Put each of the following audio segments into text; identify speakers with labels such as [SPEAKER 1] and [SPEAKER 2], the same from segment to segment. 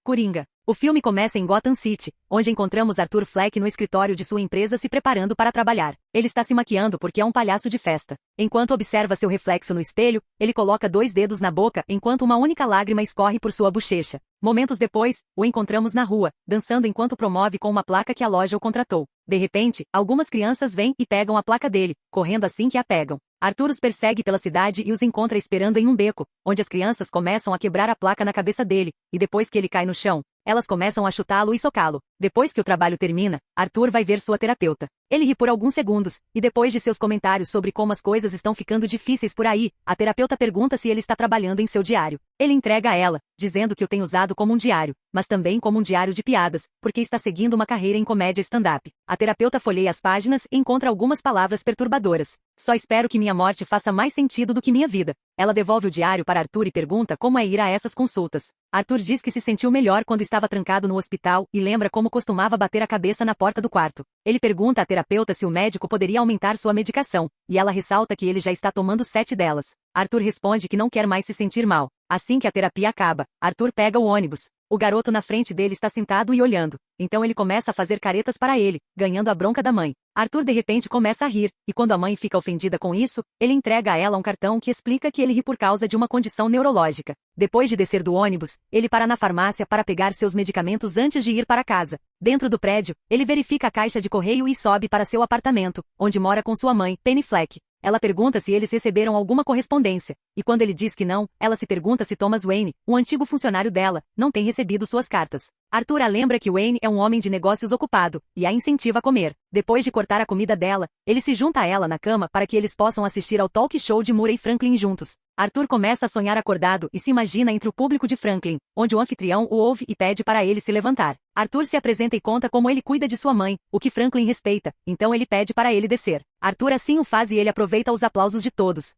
[SPEAKER 1] Coringa. O filme começa em Gotham City, onde encontramos Arthur Fleck no escritório de sua empresa se preparando para trabalhar. Ele está se maquiando porque é um palhaço de festa. Enquanto observa seu reflexo no espelho, ele coloca 2 dedos na boca enquanto uma única lágrima escorre por sua bochecha. Momentos depois, o encontramos na rua, dançando enquanto promove com uma placa que a loja o contratou. De repente, algumas crianças vêm e pegam a placa dele, correndo assim que a pegam. Arthur os persegue pela cidade e os encontra esperando em um beco, onde as crianças começam a quebrar a placa na cabeça dele, e depois que ele cai no chão, elas começam a chutá-lo e socá-lo. Depois que o trabalho termina, Arthur vai ver sua terapeuta. Ele ri por alguns segundos, e depois de seus comentários sobre como as coisas estão ficando difíceis por aí, a terapeuta pergunta se ele está trabalhando em seu diário. Ele entrega a ela, dizendo que o tem usado como um diário, mas também como um diário de piadas, porque está seguindo uma carreira em comédia stand-up. A terapeuta folheia as páginas e encontra algumas palavras perturbadoras. Só espero que minha morte faça mais sentido do que minha vida. Ela devolve o diário para Arthur e pergunta como é ir a essas consultas. Arthur diz que se sentiu melhor quando estava trancado no hospital e lembra como costumava bater a cabeça na porta do quarto. Ele pergunta à terapeuta se o médico poderia aumentar sua medicação, e ela ressalta que ele já está tomando 7 delas. Arthur responde que não quer mais se sentir mal. Assim que a terapia acaba, Arthur pega o ônibus. O garoto na frente dele está sentado e olhando. Então ele começa a fazer caretas para ele, ganhando a bronca da mãe. Arthur de repente começa a rir, e quando a mãe fica ofendida com isso, ele entrega a ela um cartão que explica que ele ri por causa de uma condição neurológica. Depois de descer do ônibus, ele para na farmácia para pegar seus medicamentos antes de ir para casa. Dentro do prédio, ele verifica a caixa de correio e sobe para seu apartamento, onde mora com sua mãe, Penny Fleck. Ela pergunta se eles receberam alguma correspondência, e quando ele diz que não, ela se pergunta se Thomas Wayne, um antigo funcionário dela, não tem recebido suas cartas. Arthur a lembra que Wayne é um homem de negócios ocupado, e a incentiva a comer. Depois de cortar a comida dela, ele se junta a ela na cama para que eles possam assistir ao talk show de Murray Franklin juntos. Arthur começa a sonhar acordado e se imagina entre o público de Franklin, onde o anfitrião o ouve e pede para ele se levantar. Arthur se apresenta e conta como ele cuida de sua mãe, o que Franklin respeita, então ele pede para ele descer. Arthur assim o faz e ele aproveita os aplausos de todos.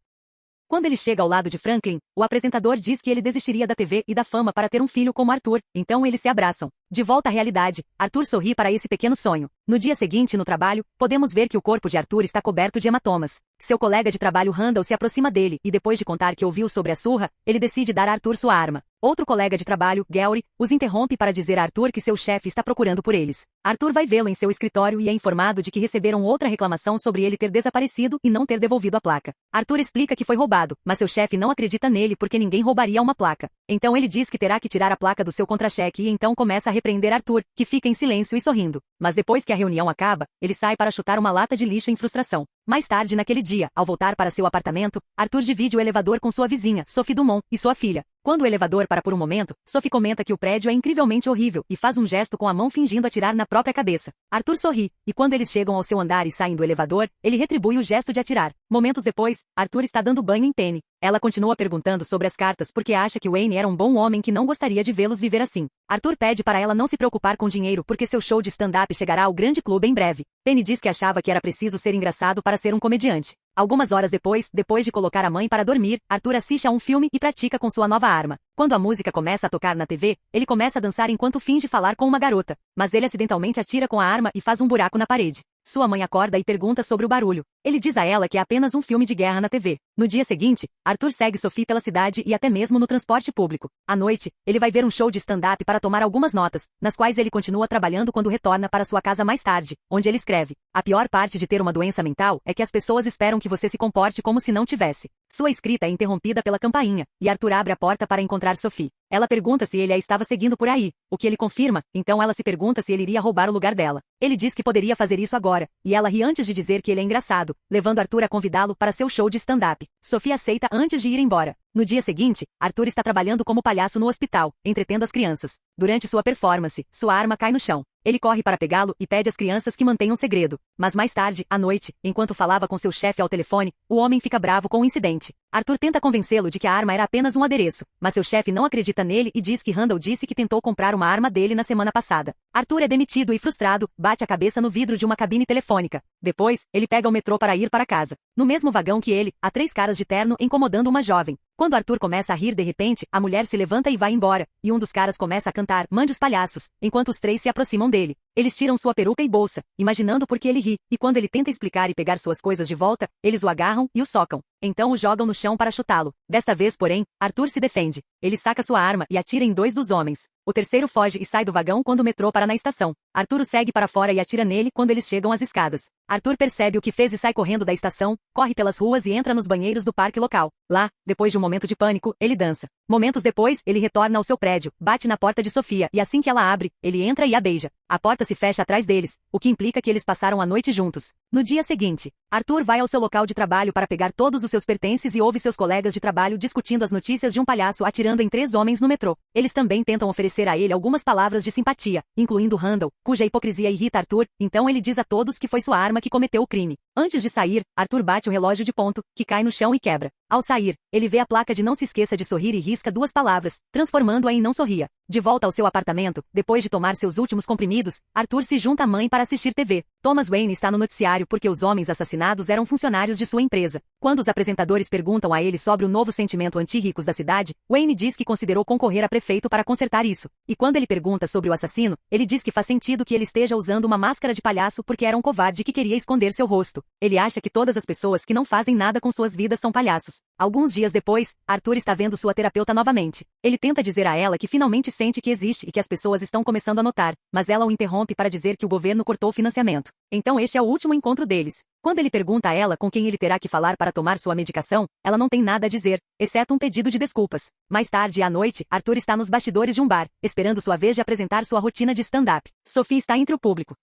[SPEAKER 1] Quando ele chega ao lado de Franklin, o apresentador diz que ele desistiria da TV e da fama para ter um filho como Arthur, então eles se abraçam. De volta à realidade, Arthur sorri para esse pequeno sonho. No dia seguinte no trabalho, podemos ver que o corpo de Arthur está coberto de hematomas. Seu colega de trabalho Randall se aproxima dele e depois de contar que ouviu sobre a surra, ele decide dar a Arthur sua arma. Outro colega de trabalho, Gary, os interrompe para dizer a Arthur que seu chefe está procurando por eles. Arthur vai vê-lo em seu escritório e é informado de que receberam outra reclamação sobre ele ter desaparecido e não ter devolvido a placa. Arthur explica que foi roubado, mas seu chefe não acredita nele porque ninguém roubaria uma placa. Então ele diz que terá que tirar a placa do seu contra-cheque e então começa a repreender Arthur, que fica em silêncio e sorrindo. Mas depois que a reunião acaba, ele sai para chutar uma lata de lixo em frustração. Mais tarde naquele dia, ao voltar para seu apartamento, Arthur divide o elevador com sua vizinha, Sophie Dumont, e sua filha. Quando o elevador para por um momento, Sophie comenta que o prédio é incrivelmente horrível e faz um gesto com a mão fingindo atirar na própria cabeça. Arthur sorri, e quando eles chegam ao seu andar e saem do elevador, ele retribui o gesto de atirar. Momentos depois, Arthur está dando banho em Penny. Ela continua perguntando sobre as cartas porque acha que Wayne era um bom homem que não gostaria de vê-los viver assim. Arthur pede para ela não se preocupar com dinheiro porque seu show de stand-up chegará ao grande clube em breve. Penny diz que achava que era preciso ser engraçado para ser um comediante. Algumas horas depois de colocar a mãe para dormir, Arthur assiste a um filme e pratica com sua nova arma. Quando a música começa a tocar na TV, ele começa a dançar enquanto finge falar com uma garota. Mas ele acidentalmente atira com a arma e faz um buraco na parede. Sua mãe acorda e pergunta sobre o barulho. Ele diz a ela que é apenas um filme de guerra na TV. No dia seguinte, Arthur segue Sophie pela cidade e até mesmo no transporte público. À noite, ele vai ver um show de stand-up para tomar algumas notas, nas quais ele continua trabalhando quando retorna para sua casa mais tarde, onde ele escreve: "A pior parte de ter uma doença mental é que as pessoas esperam que você se comporte como se não tivesse." Sua escrita é interrompida pela campainha, e Arthur abre a porta para encontrar Sophie. Ela pergunta se ele a estava seguindo por aí, o que ele confirma, então ela se pergunta se ele iria roubar o lugar dela. Ele diz que poderia fazer isso agora, e ela ri antes de dizer que ele é engraçado, levando Arthur a convidá-lo para seu show de stand-up. Sophie aceita antes de ir embora. No dia seguinte, Arthur está trabalhando como palhaço no hospital, entretendo as crianças. Durante sua performance, sua arma cai no chão. Ele corre para pegá-lo e pede às crianças que mantenham segredo. Mas mais tarde, à noite, enquanto falava com seu chefe ao telefone, o homem fica bravo com o incidente. Arthur tenta convencê-lo de que a arma era apenas um adereço, mas seu chefe não acredita nele e diz que Randall disse que tentou comprar uma arma dele na semana passada. Arthur é demitido e frustrado, bate a cabeça no vidro de uma cabine telefônica. Depois, ele pega o metrô para ir para casa. No mesmo vagão que ele, há 3 caras de terno incomodando uma jovem. Quando Arthur começa a rir de repente, a mulher se levanta e vai embora, e um dos caras começa a cantar "Mande os palhaços", enquanto os 3 se aproximam dele. Eles tiram sua peruca e bolsa, imaginando por que ele ri, e quando ele tenta explicar e pegar suas coisas de volta, eles o agarram e o socam. Então o jogam no chão para chutá-lo. Desta vez, porém, Arthur se defende. Ele saca sua arma e atira em 2 dos homens. O terceiro foge e sai do vagão quando o metrô para na estação. Arthur o segue para fora e atira nele quando eles chegam às escadas. Arthur percebe o que fez e sai correndo da estação, corre pelas ruas e entra nos banheiros do parque local. Lá, depois de um momento de pânico, ele dança. Momentos depois, ele retorna ao seu prédio, bate na porta de Sofia e assim que ela abre, ele entra e a beija. A porta se fecha atrás deles, o que implica que eles passaram a noite juntos. No dia seguinte, Arthur vai ao seu local de trabalho para pegar todos os seus pertences e ouve seus colegas de trabalho discutindo as notícias de um palhaço atirando em 3 homens no metrô. Eles também tentam oferecer a ele algumas palavras de simpatia, incluindo Randall, cuja hipocrisia irrita Arthur, então ele diz a todos que foi sua arma que cometeu o crime. Antes de sair, Arthur bate o relógio de ponto, que cai no chão e quebra. Ao sair, ele vê a placa de não se esqueça de sorrir e risca 2 palavras, transformando-a em não sorria. De volta ao seu apartamento, depois de tomar seus últimos comprimidos, Arthur se junta à mãe para assistir TV. Thomas Wayne está no noticiário porque os homens assassinados eram funcionários de sua empresa. Quando os apresentadores perguntam a ele sobre o novo sentimento anti-ricos da cidade, Wayne diz que considerou concorrer a prefeito para consertar isso. E quando ele pergunta sobre o assassino, ele diz que faz sentido que ele esteja usando uma máscara de palhaço porque era um covarde que queria esconder seu rosto. Ele acha que todas as pessoas que não fazem nada com suas vidas são palhaços. Alguns dias depois, Arthur está vendo sua terapeuta novamente. Ele tenta dizer a ela que finalmente sente que existe e que as pessoas estão começando a notar, mas ela o interrompe para dizer que o governo cortou o financiamento. Então este é o último encontro deles. Quando ele pergunta a ela com quem ele terá que falar para tomar sua medicação, ela não tem nada a dizer, exceto um pedido de desculpas. Mais tarde à noite, Arthur está nos bastidores de um bar, esperando sua vez de apresentar sua rotina de stand-up. Sophie está entre o público.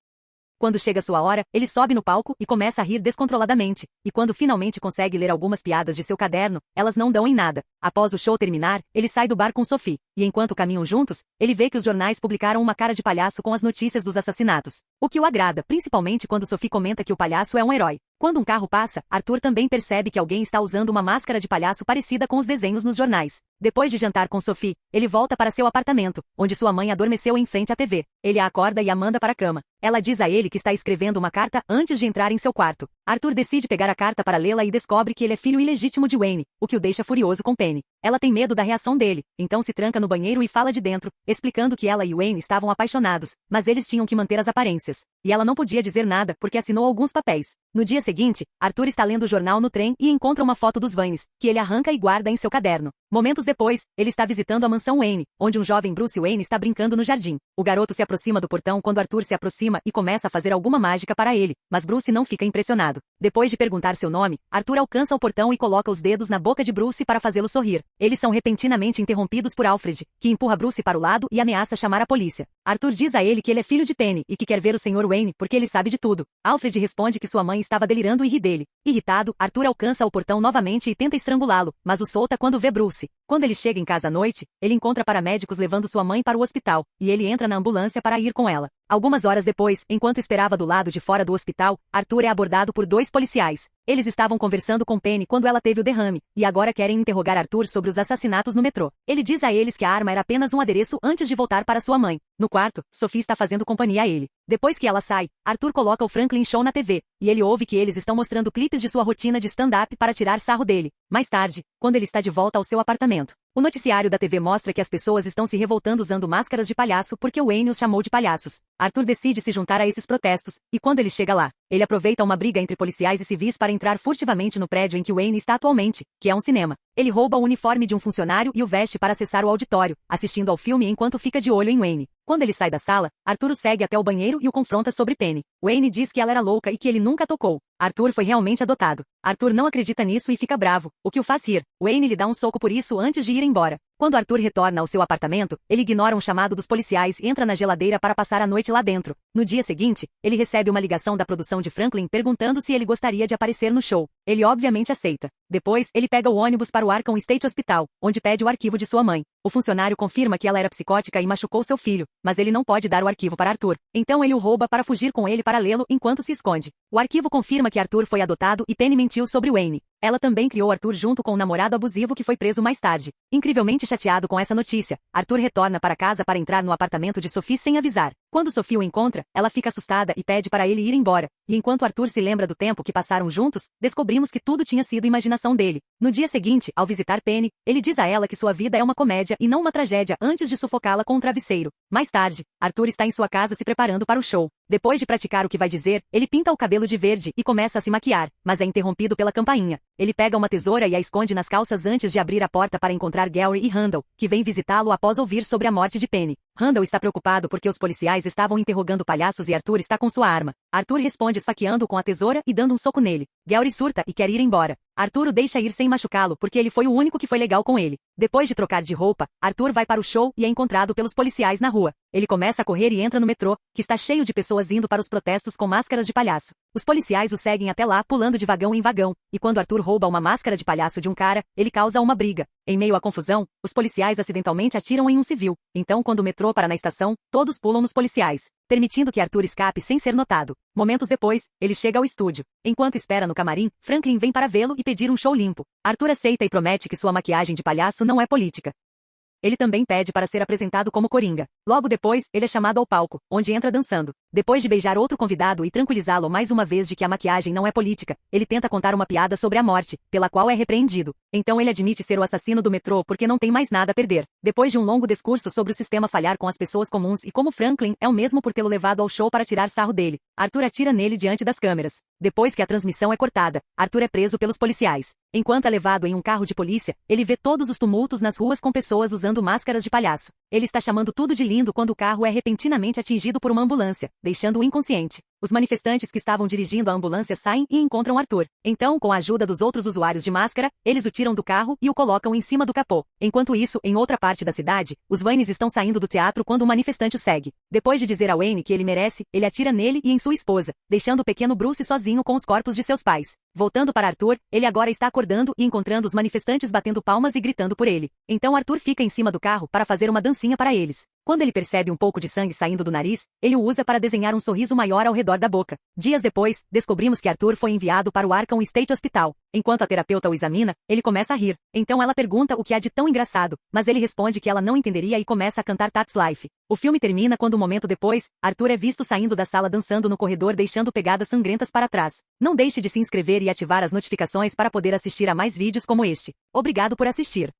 [SPEAKER 1] Quando chega sua hora, ele sobe no palco e começa a rir descontroladamente, e quando finalmente consegue ler algumas piadas de seu caderno, elas não dão em nada. Após o show terminar, ele sai do bar com Sophie, e enquanto caminham juntos, ele vê que os jornais publicaram uma cara de palhaço com as notícias dos assassinatos. O que o agrada, principalmente quando Sophie comenta que o palhaço é um herói. Quando um carro passa, Arthur também percebe que alguém está usando uma máscara de palhaço parecida com os desenhos nos jornais. Depois de jantar com Sophie, ele volta para seu apartamento, onde sua mãe adormeceu em frente à TV. Ele a acorda e a manda para a cama. Ela diz a ele que está escrevendo uma carta antes de entrar em seu quarto. Arthur decide pegar a carta para lê-la e descobre que ele é filho ilegítimo de Wayne, o que o deixa furioso com Penny. Ela tem medo da reação dele, então se tranca no banheiro e fala de dentro, explicando que ela e Wayne estavam apaixonados, mas eles tinham que manter as aparências. E ela não podia dizer nada porque assinou alguns papéis. No dia seguinte, Arthur está lendo o jornal no trem e encontra uma foto dos Waynes, que ele arranca e guarda em seu caderno. Momentos depois, ele está visitando a mansão Wayne, onde um jovem Bruce Wayne está brincando no jardim. O garoto se aproxima do portão quando Arthur se aproxima e começa a fazer alguma mágica para ele, mas Bruce não fica impressionado. Depois de perguntar seu nome, Arthur alcança o portão e coloca os dedos na boca de Bruce para fazê-lo sorrir. Eles são repentinamente interrompidos por Alfred, que empurra Bruce para o lado e ameaça chamar a polícia. Arthur diz a ele que ele é filho de Penny e que quer ver o Sr. Wayne porque ele sabe de tudo. Alfred responde que sua mãe estava delirando e ri dele. Irritado, Arthur alcança o portão novamente e tenta estrangulá-lo, mas o solta quando vê Bruce. Quando ele chega em casa à noite, ele encontra paramédicos levando sua mãe para o hospital, e ele entra na ambulância para ir com ela. Algumas horas depois, enquanto esperava do lado de fora do hospital, Arthur é abordado por 2 policiais. Eles estavam conversando com Penny quando ela teve o derrame, e agora querem interrogar Arthur sobre os assassinatos no metrô. Ele diz a eles que a arma era apenas um adereço antes de voltar para sua mãe. No quarto, Sophie está fazendo companhia a ele. Depois que ela sai, Arthur coloca o Franklin Show na TV, e ele ouve que eles estão mostrando clipes de sua rotina de stand-up para tirar sarro dele. Mais tarde, quando ele está de volta ao seu apartamento, o noticiário da TV mostra que as pessoas estão se revoltando usando máscaras de palhaço porque Wayne os chamou de palhaços. Arthur decide se juntar a esses protestos, e quando ele chega lá, ele aproveita uma briga entre policiais e civis para entrar furtivamente no prédio em que Wayne está atualmente, que é um cinema. Ele rouba o uniforme de um funcionário e o veste para acessar o auditório, assistindo ao filme enquanto fica de olho em Wayne. Quando ele sai da sala, Arthur o segue até o banheiro e o confronta sobre Penny. Wayne diz que ela era louca e que ele nunca tocou. Arthur foi realmente adotado. Arthur não acredita nisso e fica bravo, o que o faz rir. Wayne lhe dá um soco por isso antes de ir embora. Quando Arthur retorna ao seu apartamento, ele ignora um chamado dos policiais e entra na geladeira para passar a noite lá dentro. No dia seguinte, ele recebe uma ligação da produção de Franklin perguntando se ele gostaria de aparecer no show. Ele obviamente aceita. Depois, ele pega o ônibus para o Arkham State Hospital, onde pede o arquivo de sua mãe. O funcionário confirma que ela era psicótica e machucou seu filho, mas ele não pode dar o arquivo para Arthur. Então ele o rouba para fugir com ele para lê-lo enquanto se esconde. O arquivo confirma que Arthur foi adotado e Penny mentiu sobre Wayne. Ela também criou Arthur junto com um namorado abusivo que foi preso mais tarde. Incrivelmente chateado com essa notícia, Arthur retorna para casa para entrar no apartamento de Sophie sem avisar. Quando Sophie o encontra, ela fica assustada e pede para ele ir embora. E enquanto Arthur se lembra do tempo que passaram juntos, descobrimos que tudo tinha sido imaginação dele. No dia seguinte, ao visitar Penny, ele diz a ela que sua vida é uma comédia e não uma tragédia antes de sufocá-la com um travesseiro. Mais tarde, Arthur está em sua casa se preparando para o show. Depois de praticar o que vai dizer, ele pinta o cabelo de verde e começa a se maquiar, mas é interrompido pela campainha. Ele pega uma tesoura e a esconde nas calças antes de abrir a porta para encontrar Gary e Randall, que vêm visitá-lo após ouvir sobre a morte de Penny. Randall está preocupado porque os policiais estavam interrogando palhaços e Arthur está com sua arma. Arthur responde esfaqueando-o com a tesoura e dando um soco nele. Gary surta e quer ir embora. Arthur o deixa ir sem machucá-lo porque ele foi o único que foi legal com ele. Depois de trocar de roupa, Arthur vai para o show e é encontrado pelos policiais na rua. Ele começa a correr e entra no metrô, que está cheio de pessoas indo para os protestos com máscaras de palhaço. Os policiais o seguem até lá pulando de vagão em vagão, e quando Arthur rouba uma máscara de palhaço de um cara, ele causa uma briga. Em meio à confusão, os policiais acidentalmente atiram em um civil. Então quando o metrô para na estação, todos pulam nos policiais, permitindo que Arthur escape sem ser notado. Momentos depois, ele chega ao estúdio. Enquanto espera no camarim, Franklin vem para vê-lo e pedir um show limpo. Arthur aceita e promete que sua maquiagem de palhaço não é política. Ele também pede para ser apresentado como Coringa. Logo depois, ele é chamado ao palco, onde entra dançando. Depois de beijar outro convidado e tranquilizá-lo mais uma vez de que a maquiagem não é política, ele tenta contar uma piada sobre a morte, pela qual é repreendido. Então ele admite ser o assassino do metrô porque não tem mais nada a perder. Depois de um longo discurso sobre o sistema falhar com as pessoas comuns e como Franklin é o mesmo por tê-lo levado ao show para tirar sarro dele, Arthur atira nele diante das câmeras. Depois que a transmissão é cortada, Arthur é preso pelos policiais. Enquanto é levado em um carro de polícia, ele vê todos os tumultos nas ruas com pessoas usando máscaras de palhaço. Ele está chamando tudo de lindo quando o carro é repentinamente atingido por uma ambulância, deixando-o inconsciente. Os manifestantes que estavam dirigindo a ambulância saem e encontram Arthur. Então, com a ajuda dos outros usuários de máscara, eles o tiram do carro e o colocam em cima do capô. Enquanto isso, em outra parte da cidade, os Waynes estão saindo do teatro quando o manifestante o segue. Depois de dizer a Wayne que ele merece, ele atira nele e em sua esposa, deixando o pequeno Bruce sozinho com os corpos de seus pais. Voltando para Arthur, ele agora está acordando e encontrando os manifestantes batendo palmas e gritando por ele. Então Arthur fica em cima do carro para fazer uma dancinha para eles. Quando ele percebe um pouco de sangue saindo do nariz, ele o usa para desenhar um sorriso maior ao redor da boca. Dias depois, descobrimos que Arthur foi enviado para o Arkham State Hospital. Enquanto a terapeuta o examina, ele começa a rir. Então ela pergunta o que há de tão engraçado, mas ele responde que ela não entenderia e começa a cantar That's Life. O filme termina quando um momento depois, Arthur é visto saindo da sala dançando no corredor deixando pegadas sangrentas para trás. Não deixe de se inscrever e ativar as notificações para poder assistir a mais vídeos como este. Obrigado por assistir.